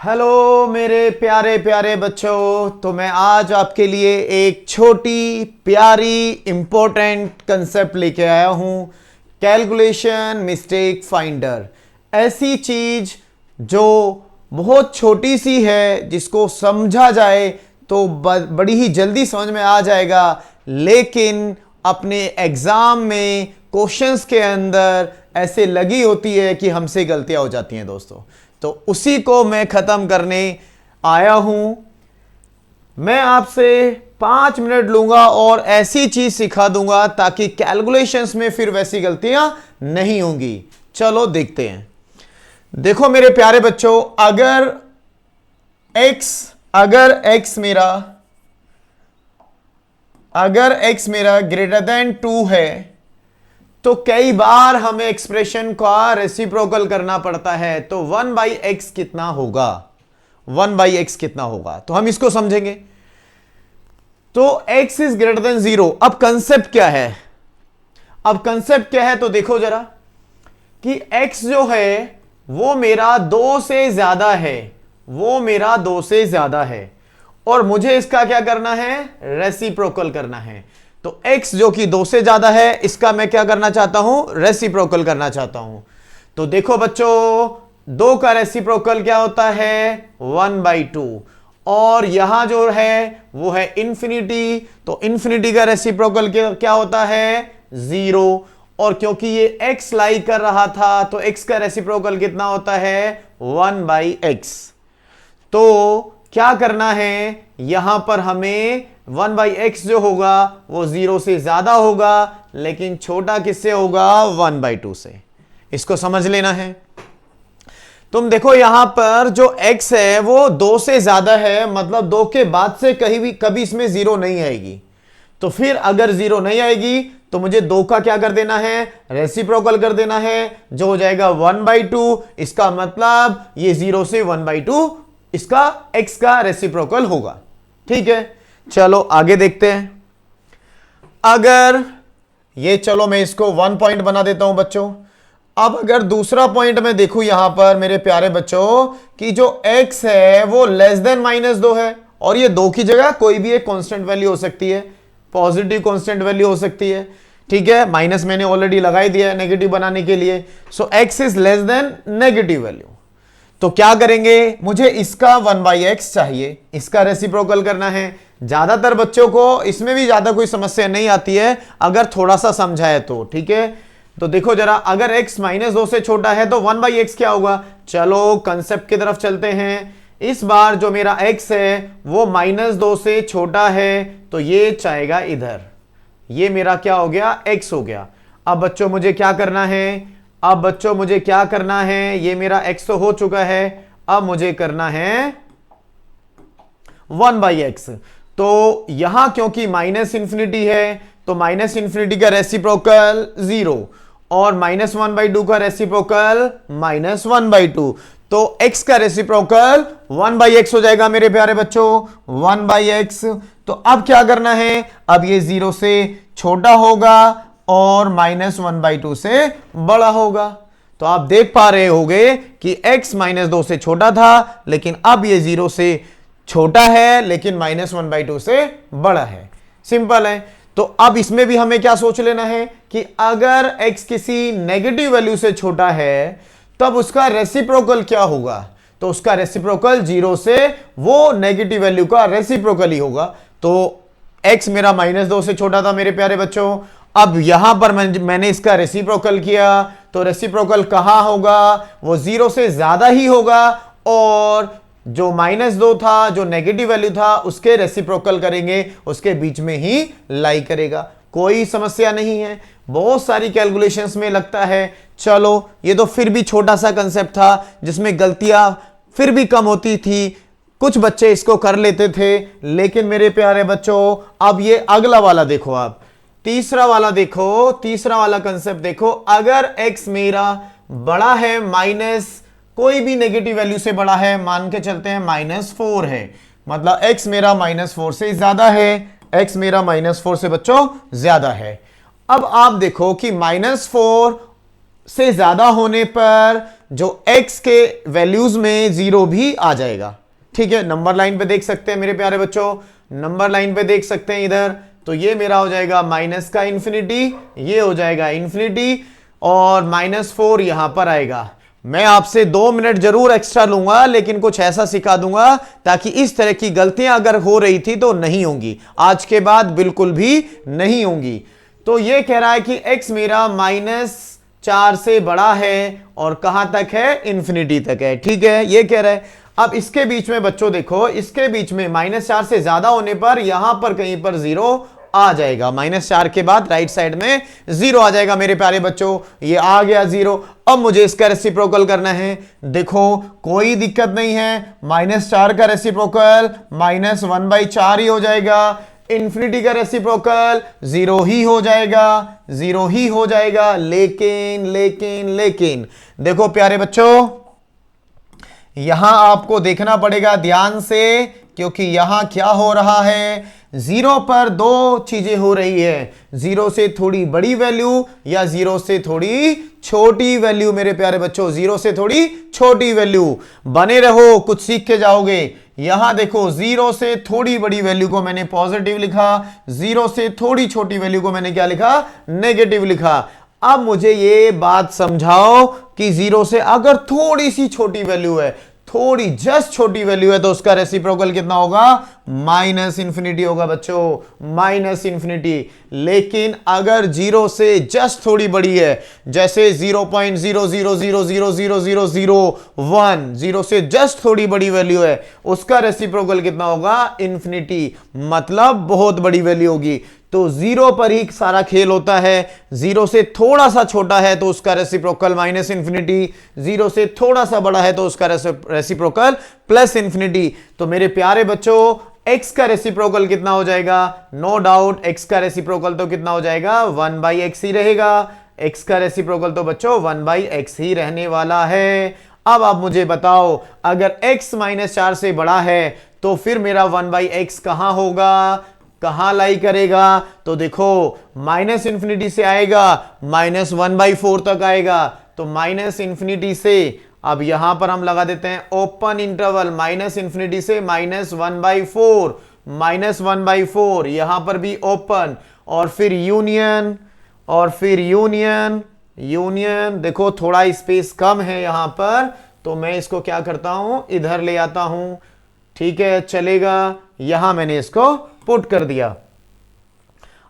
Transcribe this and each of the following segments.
Hello मेरे प्यारे प्यारे बच्चों। तो मैं आज आपके लिए एक छोटी प्यारी इंपॉर्टेंट कंसेप्ट लेके आया हूं, कैलकुलेशन मिस्टेक फाइंडर। ऐसी चीज जो बहुत छोटी सी है, जिसको समझा जाए तो बड़ी ही जल्दी समझ में आ जाएगा, लेकिन अपने एग्जाम में क्वेश्चंस के अंदर ऐसे लगी होती है कि हमसे गलतियां हो जाती हैं दोस्तों। तो उसी को मैं खत्म करने आया हूं। मैं आपसे 5 मिनट लूंगा और ऐसी चीज सिखा दूंगा ताकि कैलकुलेशंस में फिर वैसी गलतियां नहीं होंगी। चलो देखते हैं। देखो मेरे प्यारे बच्चों, अगर x मेरा ग्रेटर देन 2 है तो कई बार हमें एक्सप्रेशन का रेसिप्रोकल करना पड़ता है। तो 1/x कितना होगा, 1/x कितना होगा, तो हम इसको समझेंगे। तो x इज ग्रेटर देन 0। अब कंसेप्ट क्या है, तो देखो जरा कि x जो है वो मेरा 2 से ज्यादा है, और मुझे इसका क्या करना है, रेसिप्रोकल करना है। तो x जो कि 2 से ज्यादा है, इसका मैं क्या करना चाहता हूं, रेसिप्रोकल करना चाहता हूं। तो देखो बच्चों, 2 का रेसिप्रोकल क्या होता है, 1/2, और यहां जो है वो है इंफिनिटी। तो इंफिनिटी का रेसिप्रोकल क्या होता है, 0। और क्योंकि ये x लाई कर रहा था तो x का रेसिप्रोकल कितना होता है, 1/x। तो क्या करना है, यहां पर हमें 1/x जो होगा वो 0 से ज्यादा होगा, लेकिन छोटा किससे होगा, 1/2 से। इसको समझ लेना है। तुम देखो यहां पर जो x है वो 2 से ज्यादा है, मतलब 2 के बाद से कभी इसमें 0 नहीं आएगी। तो फिर अगर 0 नहीं आएगी तो मुझे 2 का क्या कर देना है, रेसिप्रोकल कर देना है, जो हो जाएगा 1/2। इसका मतलब ये 0 से 1/2 इसका x का रेसिप्रोकल होगा। ठीक है, चलो आगे देखते हैं। अगर ये, चलो मैं इसको 1 पॉइंट बना देता हूं बच्चों। अब अगर दूसरा पॉइंट में देखूं यहां पर मेरे प्यारे बच्चों कि जो x है वो लेस देन -2 है, और ये 2 की जगह कोई भी एक कांस्टेंट वैल्यू हो सकती है, पॉजिटिव कांस्टेंट वैल्यू हो सकती है। ठीक है, माइनस मैंने ऑलरेडी लगाई दिया है नेगेटिव बनाने के लिए। सो x is less than negative value. तो क्या करेंगे, मुझे इसका 1/x चाहिए, इसका रेसिप्रोकल करना है। ज्यादातर बच्चों को इसमें भी ज्यादा कोई समस्या नहीं आती है अगर थोड़ा सा समझाए तो। ठीक है, तो देखो जरा, अगर x -2 से छोटा है तो 1/x क्या होगा। चलो कंसेप्ट की तरफ चलते हैं। इस बार जो मेरा x है वो -2 से छोटा है, तो ये चाहेगा इधर, ये मेरा क्या हो गया, x हो गया। अब बच्चों मुझे क्या करना है, ये मेरा x तो हो चुका है, अब मुझे करना है 1/x। तो यहां क्योंकि -∞ है तो -∞ का रेसिप्रोकल 0, और -1/2 का रेसिप्रोकल -1/2। तो x का रेसिप्रोकल 1/x हो जाएगा मेरे प्यारे बच्चों, 1/x। तो अब क्या करना है, अब ये 0 से छोटा होगा और -1/2 से बड़ा होगा। तो आप देख पा रहे होंगे कि x -2 से छोटा था, लेकिन अब ये 0 से छोटा है, लेकिन -1/2 से बड़ा है। सिंपल है। तो अब इसमें भी हमें क्या सोच लेना है कि अगर x किसी नेगेटिव वैल्यू से छोटा है तब उसका रेसिप्रोकल क्या होगा। तो उसका रेसिप्रोकल 0 से वो नेगेटिव वैल्यू का रेसिप्रोकल ही होगा। तो x मेरा -2 से छोटा था मेरे प्यारे बच्चों। अब यहां पर मैंने इसका रेसिप्रोकल किया, तो रेसिप्रोकल कहां होगा, वो 0 से ज्यादा ही होगा, और जो -2 था, जो नेगेटिव वैल्यू था, उसके रेसिप्रोकल करेंगे, उसके बीच में ही लाई करेगा। कोई समस्या नहीं है, बहुत सारी कैलकुलेशंस में लगता है। चलो ये तो फिर भी छोटा सा कंसेप्ट था जिसमें गलतियां फिर भी कम होती थी, कुछ बच्चे इसको कर लेते थे। लेकिन मेरे प्यारे बच्चों, अब ये अगला वाला देखो, आप तीसरा वाला देखो, तीसरा वाला कंसेप्ट देखो। अगर x मेरा बड़ा है कोई भी नेगेटिव वैल्यू से बड़ा है, मान के चलते हैं -4 है, मतलब x मेरा -4 से ज्यादा है, x मेरा -4 से बच्चों ज्यादा है। अब आप देखो कि -4 से ज्यादा होने पर जो x के वैल्यूज में 0 भी आ जाएगा। ठीक है, नंबर लाइन पे देख सकते हैं मेरे प्यारे बच्चों, नंबर लाइन पे देख सकते हैं इधर, तो ये मेरा हो जाएगा माइनस का इंफिनिटी, ये हो जाएगा इंफिनिटी, और -4 यहां पर आएगा। मैं आपसे 2 मिनट जरूर एक्स्ट्रा लूंगा, लेकिन कुछ ऐसा सिखा दूंगा ताकि इस तरह की गलतियां अगर हो रही थी तो नहीं होंगी, आज के बाद बिल्कुल भी नहीं होंगी। तो ये कह रहा है कि x मेरा -4 से बड़ा है और कहां तक है, इंफिनिटी तक है। ठीक है, ये कह रहा है। अब इसके बीच में बच्चों देखो, इसके बीच में -4 से ज्यादा होने पर यहां पर कहीं पर 0 आ जाएगा, -4 के बाद राइट साइड में 0 आ जाएगा मेरे प्यारे बच्चों, ये आ गया 0। अब मुझे इसका रेसिप्रोकल करना है। देखो कोई दिक्कत नहीं है, -4 का रेसिप्रोकल -1/4 ही हो जाएगा, इंफिनिटी का रेसिप्रोकल 0 ही हो जाएगा, 0 ही हो जाएगा। लेकिन लेकिन लेकिन देखो प्यारे बच्चों, यहां आपको देखना पड़ेगा ध्यान से, क्योंकि यहां क्या हो रहा है, 0 पर 2 चीजें हो रही है, 0 से थोड़ी बड़ी वैल्यू या 0 से थोड़ी छोटी वैल्यू। मेरे प्यारे बच्चों, 0 से थोड़ी छोटी वैल्यू। बने रहो, कुछ सीख के जाओगे। यहां देखो 0 से थोड़ी बड़ी वैल्यू को मैंने पॉजिटिव लिखा, 0 से थोड़ी छोटी वैल्यू को मैंने क्या लिखा, नेगेटिव लिखा। अब मुझे ये बात समझाओ कि 0 से अगर थोड़ी सी छोटी वैल्यू है, थोड़ी जस्ट छोटी वैल्यू है, तो उसका रेसिप्रोकल कितना होगा, -इंफिनिटी होगा बच्चों, -इंफिनिटी। लेकिन अगर 0 से जस्ट थोड़ी बड़ी है, जैसे 0.000000001, 0 से जस्ट थोड़ी बड़ी वैल्यू है, उसका रेसिप्रोकल कितना होगा, इंफिनिटी, मतलब बहुत बड़ी वैल्यू होगी। तो 0 पर ही सारा खेल होता है। 0 से थोड़ा सा छोटा है तो उसका रेसिप्रोकल -इंफिनिटी, 0 से थोड़ा सा बड़ा है तो उसका रेसिप्रोकल +इंफिनिटी। तो मेरे प्यारे बच्चों, x का रेसिप्रोकल कितना हो जाएगा, नो डाउट x का रेसिप्रोकल तो कितना हो जाएगा, 1/x ही रहेगा। x का रेसिप्रोकल तो बच्चों 1/x ही रहने वाला है। अब आप मुझे बताओ, अगर x -4 से बड़ा है तो फिर मेरा 1/x कहां होगा, कहां लाई करेगा, तो देखो -इंफिनिटी से आएगा, -1/4 तक आएगा। तो -इंफिनिटी से अब यहां पर हम लगा देते हैं ओपन इंटरवल, -इंफिनिटी से -1/4, -1/4, यहां पर भी ओपन, और फिर यूनियन, और फिर यूनियन, यूनियन। देखो थोड़ा स्पेस कम है यहां पर, तो मैं इसको क्या करता हूं, इधर ले आता हूं। ठीक है, चलेगा, यहां मैंने इसको पुट कर दिया।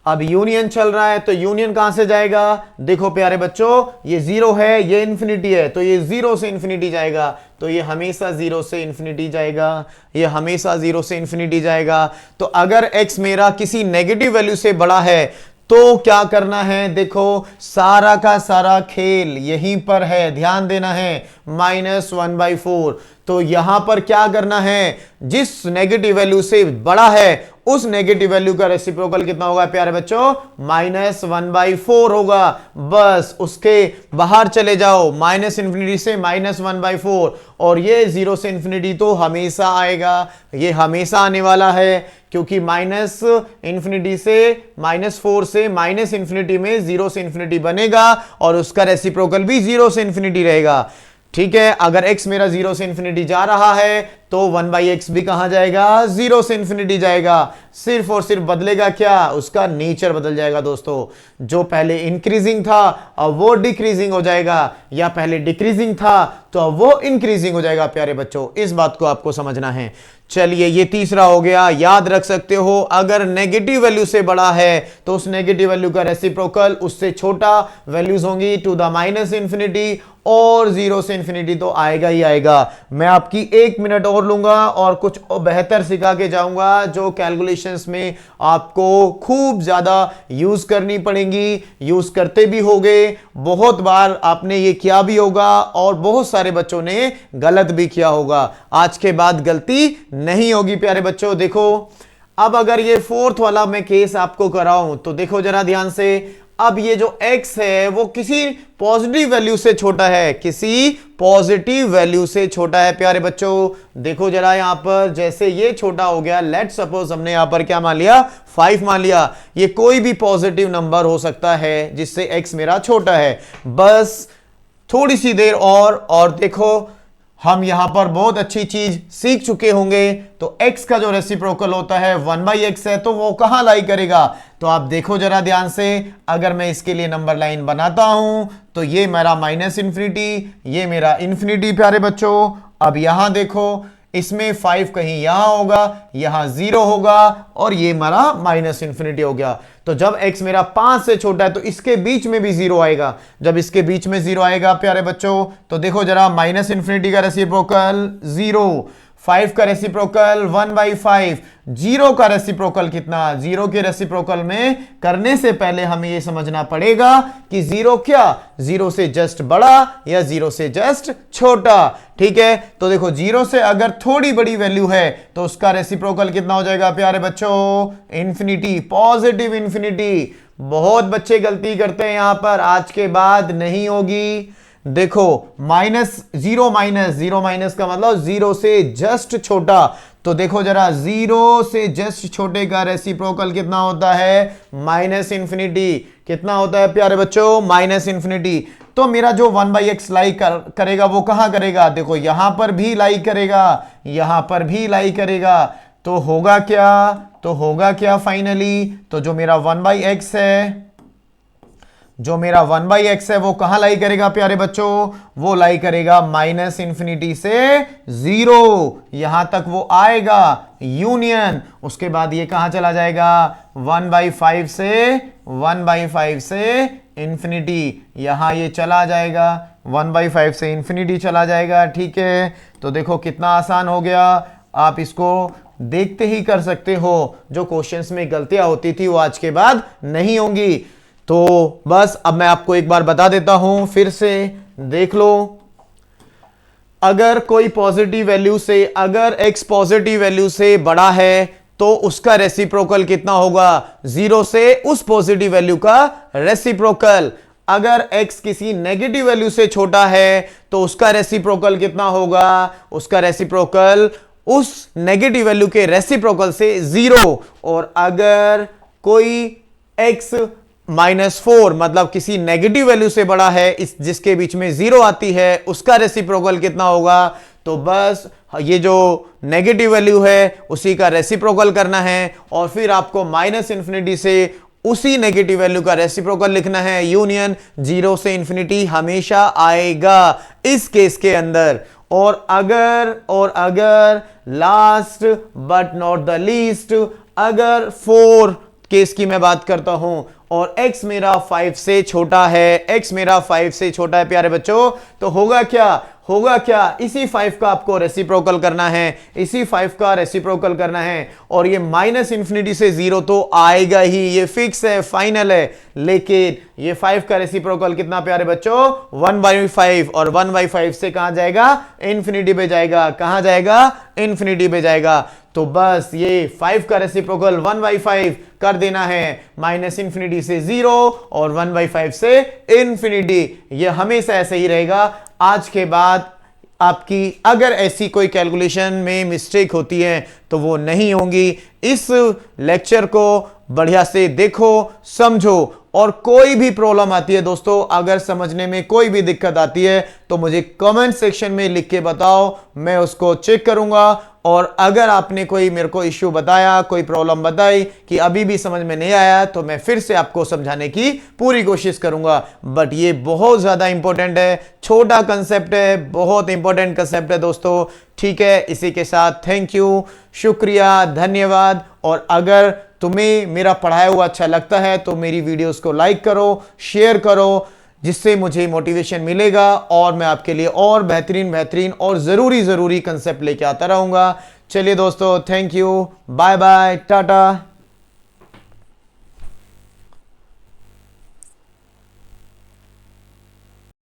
अब यूनियन चल रहा है, तो यूनियन कहां से जाएगा, देखो प्यारे बच्चों, ये 0 है, ये इंफिनिटी है, तो ये 0 से इंफिनिटी जाएगा, तो ये हमेशा 0 से इंफिनिटी जाएगा, ये हमेशा 0 से इंफिनिटी जाएगा। तो अगर x मेरा किसी नेगेटिव वैल्यू से बड़ा है तो क्या करना है, देखो सारा का सारा खेल यहीं पर है, ध्यान देना है, -1/4। तो यहां पर क्या करना है, जिस नेगेटिव वैल्यू से बड़ा है उस नेगेटिव वैल्यू का रेसिप्रोकल कितना होगा प्यारे बच्चों, -1/4 होगा। बस उसके बाहर चले जाओ, -इंफिनिटी से -1/4, और ये 0 से इंफिनिटी तो हमेशा आएगा, ये हमेशा आने वाला है, क्योंकि -इंफिनिटी से -4 से -इंफिनिटी में 0 से इंफिनिटी बनेगा, और उसका रेसिप्रोकल भी 0 से इंफिनिटी रहेगा। ठीक है, अगर x मेरा 0 से इंफिनिटी जा रहा है तो 1/x भी कहां जाएगा, 0 से इंफिनिटी जाएगा। सिर्फ और सिर्फ बदलेगा क्या, उसका नेचर बदल जाएगा दोस्तों। जो पहले इंक्रीजिंग था अब वो डिक्रीजिंग हो जाएगा, या पहले डिक्रीजिंग था तो अब वो इंक्रीजिंग हो जाएगा। प्यारे बच्चों, इस बात को आपको समझना है। चलिए, ये तीसरा हो गया। याद रख सकते हो, अगर नेगेटिव वैल्यू से बड़ा है तो उस नेगेटिव वैल्यू का रेसिप्रोकल उससे छोटा वैल्यूज होंगी टू द -इंफिनिटी, और 0 से इंफिनिटी तो आएगा ही आएगा। मैं आपकी 1 मिनट और लूंगा और कुछ बेहतर सिखा के जाऊंगा, जो कैलकुलेशंस में आपको खूब ज्यादा यूज करनी पड़ेंगी, यूज करते भी होगे, बहुत बार आपने ये किया भी होगा, और बहुत सारे बच्चों ने गलत भी किया होगा। आज के बाद गलती नहीं होगी प्यारे बच्चों। देखो, अब अगर ये 4th वाला मैं केस आपको कराऊं तो देखो जरा ध्यान से, अब ये जो x है वो किसी पॉजिटिव वैल्यू से छोटा है, किसी पॉजिटिव वैल्यू से छोटा है प्यारे बच्चों। देखो जरा यहां पर, जैसे ये छोटा हो गया, लेट सपोज हमने यहां पर क्या मान लिया, 5 मान लिया। ये कोई भी पॉजिटिव नंबर हो सकता है जिससे x मेरा छोटा है। बस थोड़ी सी देर और देखो हम यहां पर बहुत अच्छी चीज सीख चुके होंगे। तो x का जो रेसिप्रोकल होता है 1/x है, तो वो कहां लाई करेगा? तो आप देखो जरा ध्यान से, अगर मैं इसके लिए नंबर लाइन बनाता हूं तो ये मेरा -इंफिनिटी, ये मेरा इंफिनिटी प्यारे बच्चों। अब यहां देखो, इसमें 5 कहीं यहां होगा, यहां 0 होगा, और ये मेरा -इंफिनिटी हो गया। तो जब x मेरा 5 से छोटा है तो इसके बीच में भी 0 आएगा। जब इसके बीच में 0 आएगा प्यारे बच्चों, तो देखो जरा, -इंफिनिटी का रेसिप्रोकल 0, 5 का रेसिप्रोकल 1/5, 0 का रेसिप्रोकल कितना? 0 के रेसिप्रोकल में करने से पहले हमें यह समझना पड़ेगा कि 0 क्या, 0 से जस्ट बड़ा या 0 से जस्ट छोटा। ठीक है, तो देखो 0 से अगर थोड़ी बड़ी वैल्यू है तो उसका रेसिप्रोकल कितना हो जाएगा प्यारे बच्चों? Infinity, positive infinity. बहुत बच्चे गलती करते हैं यहां पर, आज के बाद नहीं होगी। देखो -0 माइनस का मतलब 0 से जस्ट छोटा। तो देखो जरा, 0 से जस्ट छोटे का रेसिप्रोकल कितना होता है? -इंफिनिटी। कितना होता है प्यारे बच्चों? -इंफिनिटी। तो मेरा जो 1/x लाई करेगा वो कहां करेगा? देखो यहां पर भी लाई करेगा, यहां पर भी लाई करेगा। तो होगा क्या? तो होगा क्या फाइनली? तो जो मेरा 1/x है, जो मेरा 1/x है वो कहां लाई करेगा प्यारे बच्चों? वो लाई करेगा -इंफिनिटी से 0, यहां तक वो आएगा, यूनियन। उसके बाद ये कहां चला जाएगा? 1/5 से इंफिनिटी, यहां ये चला जाएगा, 1/5 से इंफिनिटी चला जाएगा। ठीक है, तो देखो कितना आसान हो गया। आप इसको देखते ही कर सकते हो। जो क्वेश्चंस में गलतियां होती थी वो आज के बाद नहीं होंगी। तो बस अब मैं आपको एक बार बता देता हूं, फिर से देख लो। अगर कोई पॉजिटिव वैल्यू से, अगर x पॉजिटिव वैल्यू से बड़ा है तो उसका रेसिप्रोकल कितना होगा? 0 से उस पॉजिटिव वैल्यू का रेसिप्रोकल। अगर x किसी नेगेटिव वैल्यू से छोटा है तो उसका रेसिप्रोकल कितना होगा? उसका रेसिप्रोकल उस नेगेटिव वैल्यू के रेसिप्रोकल से 0। और अगर कोई x -4 मतलब किसी नेगेटिव वैल्यू से बड़ा है, इस जिसके बीच में 0 आती है, उसका रेसिप्रोकल कितना होगा? तो बस ये जो नेगेटिव वैल्यू है उसी का रेसिप्रोकल करना है, और फिर आपको -इंफिनिटी से उसी नेगेटिव वैल्यू का रेसिप्रोकल लिखना है, यूनियन। 0 से इंफिनिटी हमेशा आएगा इस केस के अंदर। और अगर last but not the least, अगर 4 केस की मैं बात करता हूं और x मेरा 5 से छोटा है, x मेरा 5 से छोटा है प्यारे बच्चों, तो होगा क्या? होगा क्या? इसी 5 का आपको रेसिप्रोकल करना है, इसी 5 का रेसिप्रोकल करना है। और ये -इंफिनिटी से 0 तो आएगा ही, ये फिक्स है, फाइनल है। लेकिन ये 5 का रेसिप्रोकल कितना प्यारे बच्चों? 1/5। और 1/5 से कहां जाएगा? इंफिनिटी पे जाएगा। कहां जाएगा? इंफिनिटी पे जाएगा। तो बस ये 5 का रेसिप्रोकल 1/5 कर देना है, -इंफिनिटी से 0 और 1/5 से इंफिनिटी। ये हमेशा ऐसे ही रहेगा। आज के बाद आपकी अगर ऐसी कोई कैलकुलेशन में मिस्टेक होती है तो वो नहीं होंगी। इस लेक्चर को बढ़िया से देखो, समझो, और कोई भी प्रॉब्लम आती है दोस्तों, अगर समझने में कोई भी दिक्कत आती है तो मुझे कमेंट सेक्शन में लिख के बताओ, मैं उसको चेक करूंगा। और अगर आपने कोई मेरे को इश्यू बताया, कोई प्रॉब्लम बताई कि अभी भी समझ में नहीं आया, तो मैं फिर से आपको समझाने की पूरी कोशिश करूंगा। बट ये बहुत ज्यादा इंपॉर्टेंट है, छोटा कंसेप्ट है, बहुत इंपॉर्टेंट कंसेप्ट है दोस्तों। ठीक है, इसी के साथ थैंक यू, शुक्रिया, धन्यवाद। और अगर तुम्हें मेरा पढ़ाया हुआ अच्छा लगता है तो मेरी वीडियोस को लाइक करो, शेयर करो, जिससे मुझे मोटिवेशन मिलेगा और मैं आपके लिए और बेहतरीन और ज़रूरी कंसेप्ट लेके आता रहूँगा। चलिए दोस्तों, thank you, bye bye, Tata.